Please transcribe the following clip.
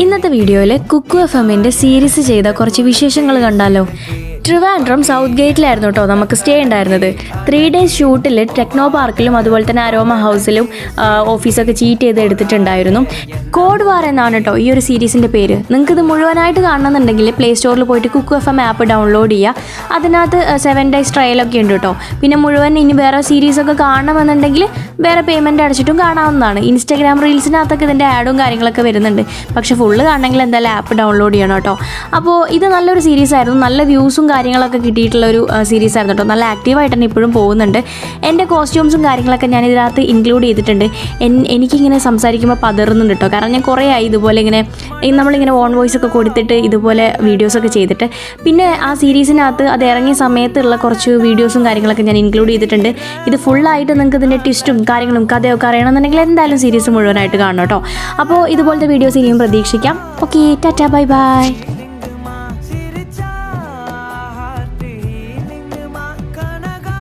ഇന്നത്തെ വീഡിയോയിൽ കുക്കു എഫ്എമ്മിൻ്റെ സീരീസ് ചെയ്ത കുറച്ച് വിശേഷങ്ങൾ കണ്ടാലോ. ട്രിവാൻഡ്രം സൗത്ത് ഗേറ്റിലായിരുന്നു കേട്ടോ നമുക്ക് സ്റ്റേ ഉണ്ടായിരുന്നത്. 3 days ഷൂട്ടിൽ ടെക്നോ പാർക്കിലും അതുപോലെ തന്നെ അരോമ ഹൗസിലും ഓഫീസൊക്കെ ചീറ്റ് ചെയ്ത് എടുത്തിട്ടുണ്ടായിരുന്നു. കോഡ് വാർ എന്നാണ് കേട്ടോ ഈ ഒരു സീരീസിൻ്റെ പേര്. നിങ്ങൾക്കിത് മുഴുവനായിട്ട് കാണണമെന്നുണ്ടെങ്കിൽ പ്ലേ സ്റ്റോറിൽ പോയിട്ട് Kukku F M app download ചെയ്യുക. അതിനകത്ത് 7 days ട്രയലൊക്കെ ഉണ്ട് കേട്ടോ. പിന്നെ മുഴുവൻ ഇനി വേറെ സീരീസൊക്കെ കാണണമെന്നുണ്ടെങ്കിൽ വേറെ പേയ്മെൻറ്റ് അടച്ചിട്ടും കാണാവുന്നതാണ്. ഇൻസ്റ്റാഗ്രാം റീൽസിനകത്തൊക്കെ ഇതിൻ്റെ ആഡും കാര്യങ്ങളൊക്കെ വരുന്നുണ്ട്. പക്ഷേ ഫുള്ള് കാണണമെങ്കിൽ എന്തായാലും ആപ്പ് ഡൗൺലോഡ് ചെയ്യണം കേട്ടോ. അപ്പോൾ ഇത് നല്ലൊരു സീരീസ് ആയിരുന്നു. നല്ല വ്യൂസും കാര്യങ്ങളൊക്കെ കിട്ടിയിട്ടുള്ളൊരു സീരീസ് ആയിരുന്നു കേട്ടോ. നല്ല ആക്റ്റീവായിട്ട് തന്നെ ഇപ്പോഴും പോകുന്നുണ്ട്. എൻ്റെ കോസ്റ്റ്യൂംസും കാര്യങ്ങളൊക്കെ ഞാൻ ഇതിനകത്ത് ഇൻക്ലൂഡ് ചെയ്തിട്ടുണ്ട്. എനിക്കിങ്ങനെ സംസാരിക്കുമ്പോൾ പതറുന്നുണ്ട് കേട്ടോ. കാരണം ഞാൻ കുറേ ആയി ഇതുപോലെ ഇങ്ങനെ നമ്മളിങ്ങനെ ഓൺ വോയിസ് ഒക്കെ കൊടുത്തിട്ട് ഇതുപോലെ വീഡിയോസൊക്കെ ചെയ്തിട്ട്. പിന്നെ ആ സീരീസിനകത്ത് അത് ഇറങ്ങിയ സമയത്തുള്ള കുറച്ച് വീഡിയോസും കാര്യങ്ങളൊക്കെ ഞാൻ ഇൻക്ലൂഡ് ചെയ്തിട്ടുണ്ട്. ഇത് ഫുള്ളായിട്ട് നിങ്ങൾക്ക് ഇതിൻ്റെ ട്വിസ്റ്റും കാര്യങ്ങളും കഥയൊക്കെ അറിയണമെന്നുണ്ടെങ്കിൽ എന്തായാലും സീരീസ് മുഴുവനായിട്ട് കാണണം കേട്ടോ. അപ്പോൾ ഇതുപോലത്തെ വീഡിയോസ് ഇനിയും പ്രതീക്ഷിക്കാം. Okay, Tata, bye bye.